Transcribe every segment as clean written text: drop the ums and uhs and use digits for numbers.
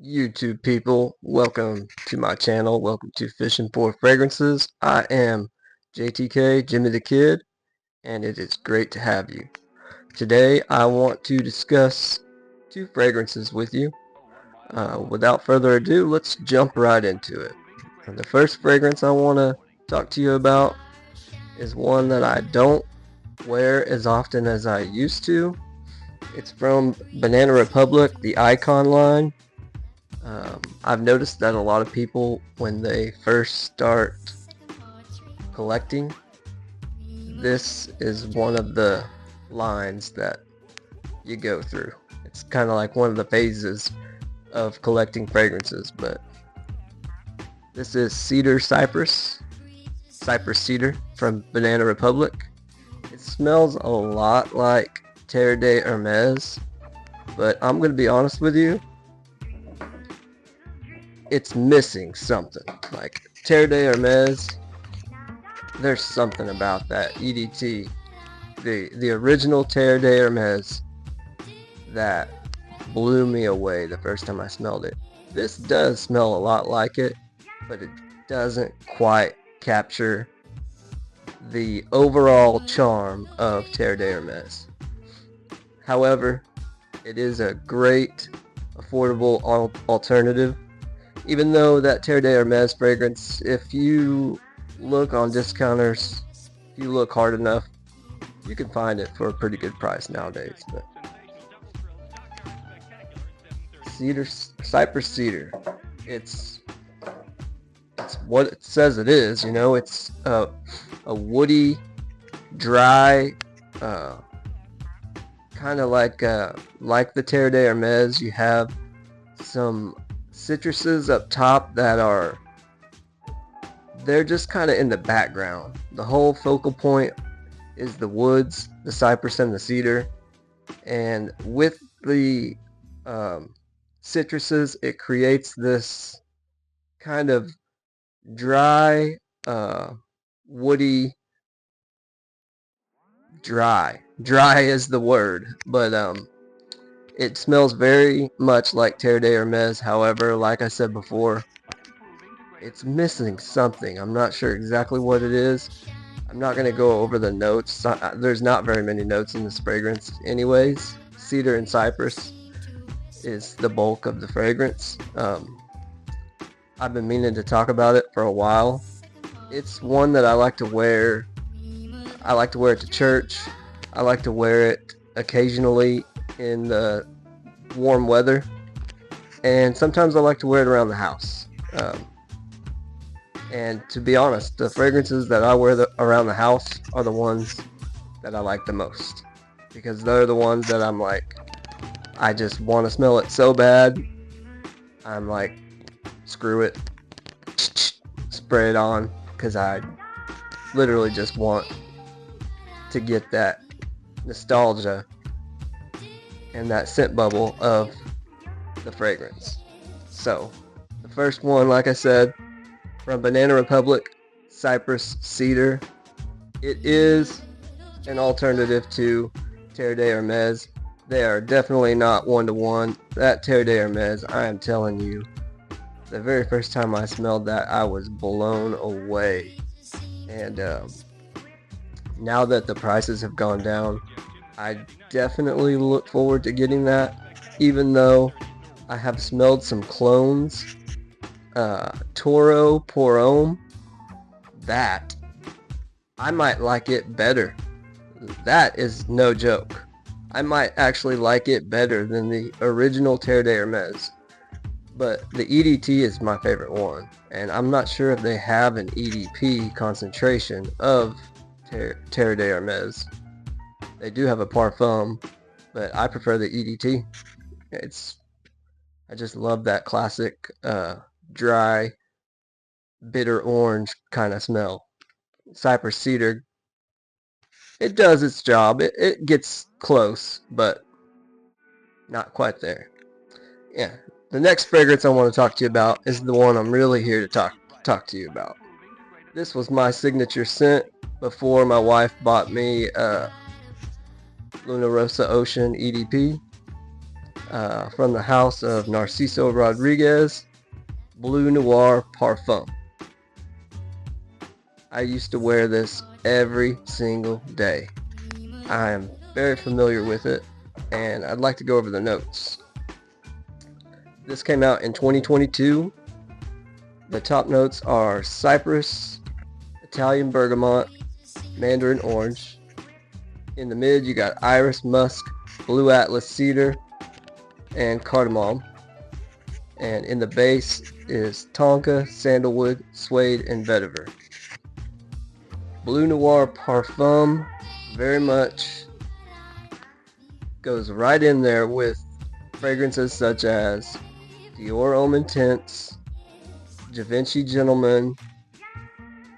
YouTube people, welcome to my channel. Welcome to Fishing for Fragrances. I am JTK, Jimmy the Kid, and it is great to have you. Today I want to discuss two fragrances with you. Without further ado, let's jump right into it. And the first fragrance I want to talk to you about is one that I don't wear as often as I used to. It's from Banana Republic, the Icon line. I've noticed that a lot of people, when they first start collecting, this is one of the lines that you go through. It's kind of like one of the phases of collecting fragrances, but this is Cypress Cedar from Banana Republic. It smells a lot like Terre de Hermes, but I'm going to be honest with you, it's missing something. Like Terre de Hermes, there's something about that EDT, the original Terre de Hermes, that blew me away the first time I smelled it. This does smell a lot like it, but it doesn't quite capture the overall charm of Terre de Hermes. However, it is a great, affordable alternative. Even though that Terre de Hermes fragrance, if you look on discounters, if you look hard enough, you can find it for a pretty good price nowadays. But Cypress Cedar, it's what it says it is. You know, it's a woody, dry, kind of like the Terre de Hermes. You have some citruses up top that they're just kind of in the background. The whole focal point is the woods, the cypress and the cedar, and with the citruses, it creates this kind of dry, woody, dry is the word, but it smells very much like Terre de Hermes. However, like I said before, it's missing something. I'm not sure exactly what it is. I'm not going to go over the notes. There's not very many notes in this fragrance anyways. Cedar and cypress is the bulk of the fragrance. I've been meaning to talk about it for a while. It's one that I like to wear. I like to wear it to church. I like to wear it occasionally in the warm weather, and sometimes I like to wear it around the house. And to be honest, the fragrances that I wear around the house are the ones that I like the most, because they're the ones that I'm like, I just want to smell it so bad. I'm like, screw it, spray it on, because I literally just want to get that nostalgia and that scent bubble of the fragrance. So the first one, like I said, from Banana Republic, Cypress Cedar. It is an alternative to Terre de Hermes. They are definitely not one-to-one. That Terre de Hermes, I am telling you, the very first time I smelled that, I was blown away. And now that the prices have gone down, I definitely look forward to getting that, even though I have smelled some clones. Toro Pour Homme, that I might like it better. That is no joke. I might actually like it better than the original Terre de Hermes. But the EDT is my favorite one, and I'm not sure if they have an EDP concentration of Terre de Hermes. They do have a Parfum, but I prefer the EDT. I just love that classic dry, bitter orange kind of smell. Cypress Cedar, it does its job. It gets close, but not quite there. Yeah. The next fragrance I want to talk to you about is the one I'm really here to talk to you about. This was my signature scent before my wife bought me Luna Rosa Ocean EDP. from the house of Narciso Rodriguez, Bleu Noir Parfum. I used to wear this every single day. I am very familiar with it, and I'd like to go over the notes. This came out in 2022. The top notes are cypress, Italian bergamot, mandarin orange. In the mid, you got iris, musk, blue atlas, cedar, and cardamom. And in the base is tonka, sandalwood, suede, and vetiver. Bleu Noir Parfum very much goes right in there with fragrances such as Dior Homme Intense, Givenchy Gentleman,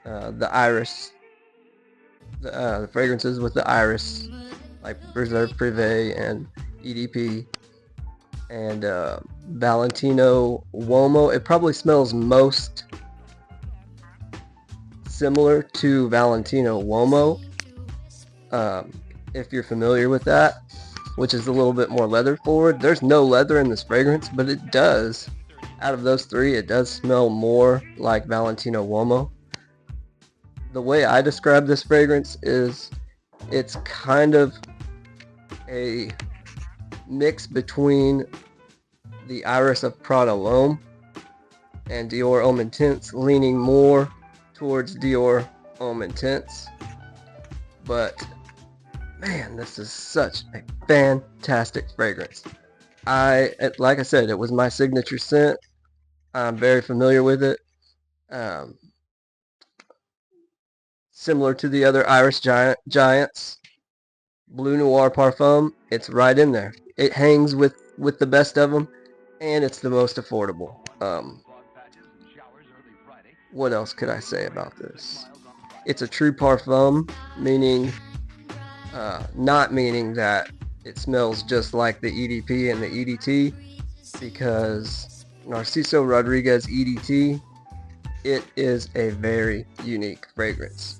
the iris, the fragrances with the iris, like Reserve Privé and EDP, and Valentino Uomo. It probably smells most similar to Valentino Uomo, if you're familiar with that, which is a little bit more leather forward. There's no leather in this fragrance, but it does. Out of those three, it does smell more like Valentino Uomo. The way I describe this fragrance is it's kind of a mix between the iris of Prada L'Homme and Dior Homme Intense, leaning more towards Dior Homme Intense. But man, this is such a fantastic fragrance. Like I said, it was my signature scent. I'm very familiar with it. Similar to the other Iris Giants, Bleu Noir Parfum, it's right in there. It hangs with the best of them, and it's the most affordable. What else could I say about this? It's a true parfum, meaning not meaning that it smells just like the EDP and the EDT, because Narciso Rodriguez EDT, it is a very unique fragrance.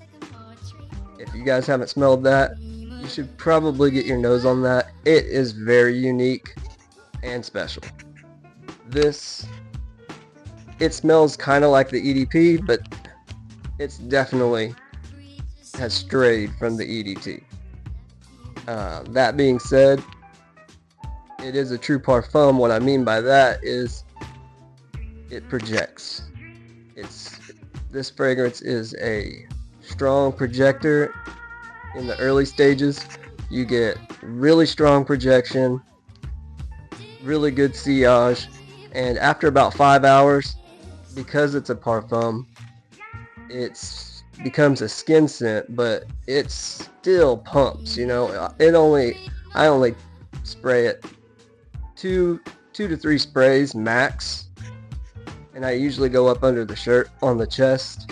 If you guys haven't smelled that, you should probably get your nose on that. It is very unique and special. It smells kind of like the EDP, but it's definitely has strayed from the EDT. That being said, it is a true parfum. What I mean by that is it projects. This fragrance is a strong projector. In the early stages, you get really strong projection, really good sillage, and after about 5 hours, because it's a parfum, it becomes a skin scent, but it still pumps. I only spray it two to three sprays max, and I usually go up under the shirt on the chest.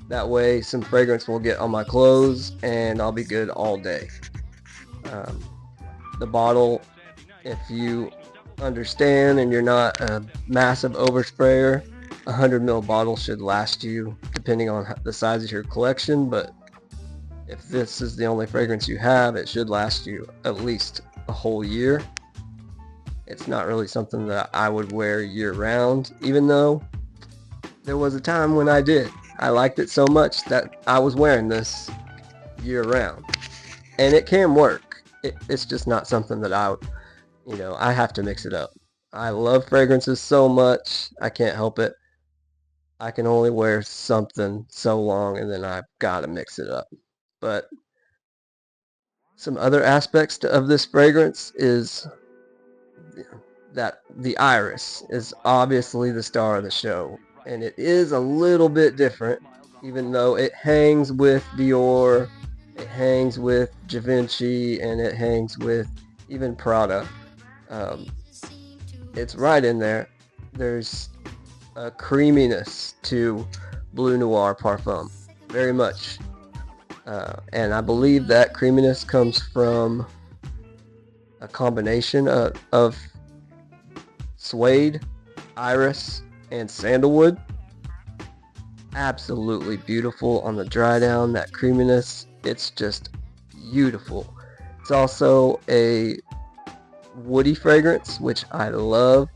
That way some fragrance will get on my clothes and I'll be good all day. The bottle, if you understand and you're not a massive oversprayer, 100 ml bottle should last you, depending on the size of your collection. But if this is the only fragrance you have, it should last you at least a whole year. It's not really something that I would wear year round, even though there was a time when I did. I liked it so much that I was wearing this year round, and it can work. It's just not something that I have to mix it up. I love fragrances so much, I can't help it. I can only wear something so long, and then I've got to mix it up. But some other aspects of this fragrance is that the iris is obviously the star of the show, and it is a little bit different, even though it hangs with Dior, it hangs with Givenchy, and it hangs with even Prada. It's right in there. There's a creaminess to Bleu Noir Parfum, very much, and I believe that creaminess comes from a combination of suede, iris, and sandalwood. Absolutely beautiful on the dry down. That creaminess, it's just beautiful. It's also a woody fragrance, which I love.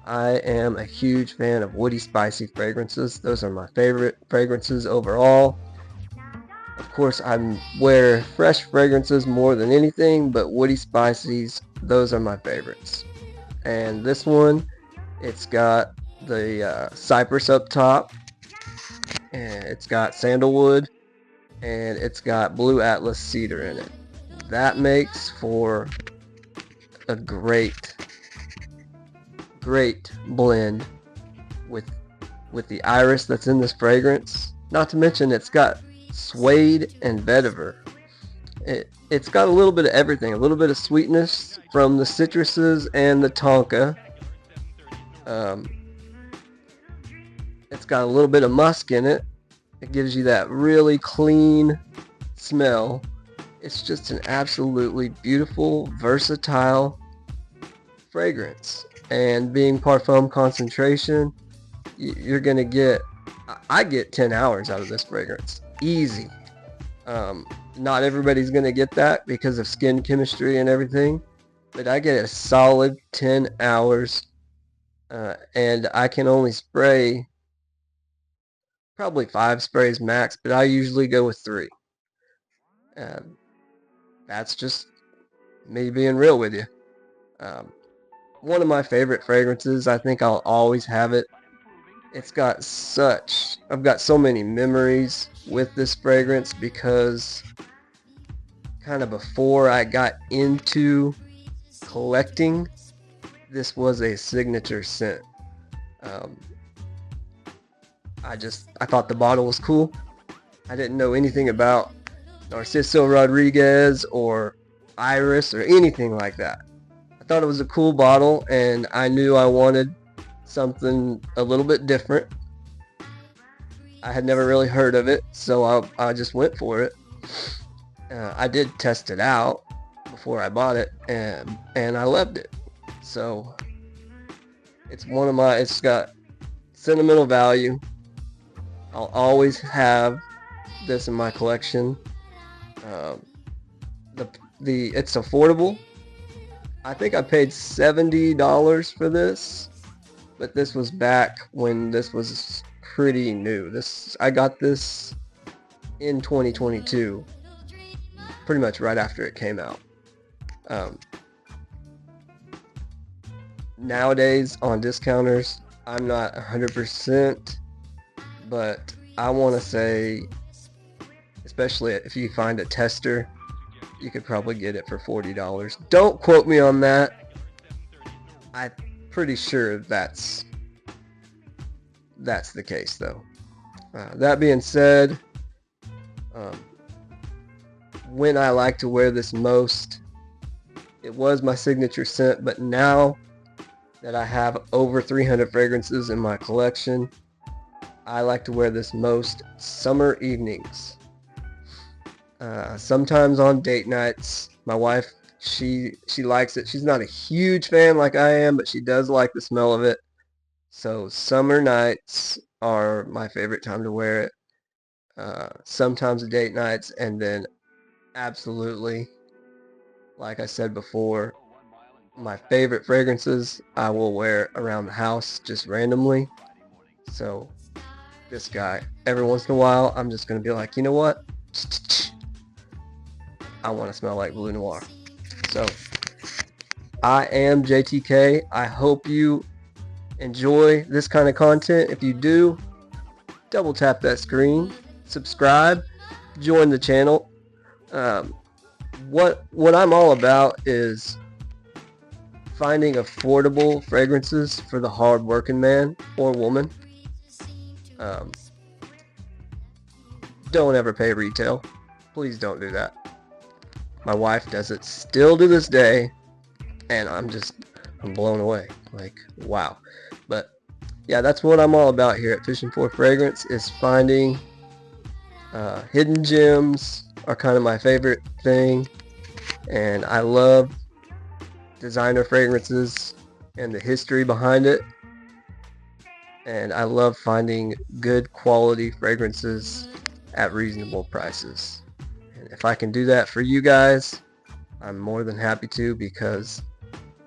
I am a huge fan of woody, spicy fragrances. Those are my favorite fragrances overall. Of course, I wear fresh fragrances more than anything, but woody, spices, those are my favorites. And this one, it's got the cypress up top, and it's got sandalwood, and it's got blue atlas cedar in it. That makes for a great blend with the iris that's in this fragrance. Not to mention it's got suede and vetiver. It's got a little bit of everything, a little bit of sweetness from the citruses and the tonka. It's got a little bit of musk in it. It gives you that really clean smell. It's just an absolutely beautiful, versatile fragrance. And being Parfum concentration, you're gonna get, I get 10 hours out of this fragrance, easy. Not everybody's gonna get that because of skin chemistry and everything, but I get a solid 10 hours, and I can only spray probably 5 sprays max, but I usually go with 3. That's just me being real with you. One of my favorite fragrances. I think I'll always have it. I've got so many memories with this fragrance because kind of before I got into collecting, this was a signature scent. I thought the bottle was cool. I didn't know anything about Narciso Rodriguez or Iris or anything like that. I thought it was a cool bottle, and I knew I wanted something a little bit different. I had never really heard of it, so I just went for it. I did test it out before I bought it, and I loved it. So it's got sentimental value. I'll always have this in my collection. It's affordable. I think I paid $70 for this, but this was back when this was pretty new. I got this in 2022, pretty much right after it came out. Nowadays on discounters, I'm not 100%, but I want to say, especially if you find a tester, you could probably get it for $40. Don't quote me on that. I'm pretty sure that's the case, though. That being said, when I like to wear this most, it was my signature scent, but now that I have over 300 fragrances in my collection, I like to wear this most summer evenings. Sometimes on date nights. My wife, she likes it. She's not a huge fan like I am, but she does like the smell of it. So summer nights are my favorite time to wear it. Sometimes date nights, and then absolutely, like I said before, my favorite fragrances I will wear around the house just randomly. So this guy, every once in a while, I'm just going to be like, you know what? I want to smell like Bleu Noir. So I am JTK. I hope you enjoy this kind of content. If you do, double tap that screen, subscribe, join the channel. What I'm all about is finding affordable fragrances for the hard-working man or woman. Don't ever pay retail. Please don't do that. My wife does it still to this day, and I'm blown away. Like, wow. But yeah, that's what I'm all about here at Fishing for Fragrance, is finding hidden gems are kind of my favorite thing, and I love designer fragrances and the history behind it, and I love finding good quality fragrances at reasonable prices. And if I can do that for you guys, I'm more than happy to, because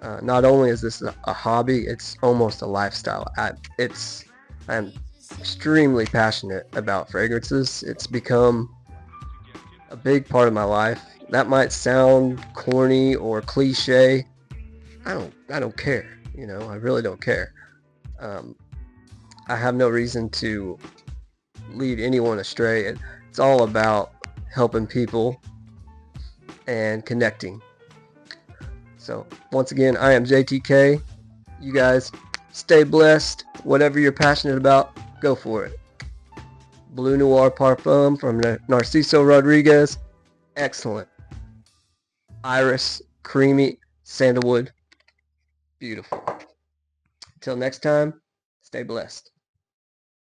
Not only is this a hobby, it's almost a lifestyle. I'm extremely passionate about fragrances. It's become a big part of my life. That might sound corny or cliche. I don't care. You know, I really don't care. Um, I have no reason to lead anyone astray. It's all about helping people and connecting. So once again, I am JTK. You guys stay blessed. Whatever you're passionate about, go for it. Bleu Noir Parfum from Narciso Rodriguez. Excellent. Iris, creamy, sandalwood. Beautiful. Till next time, stay blessed.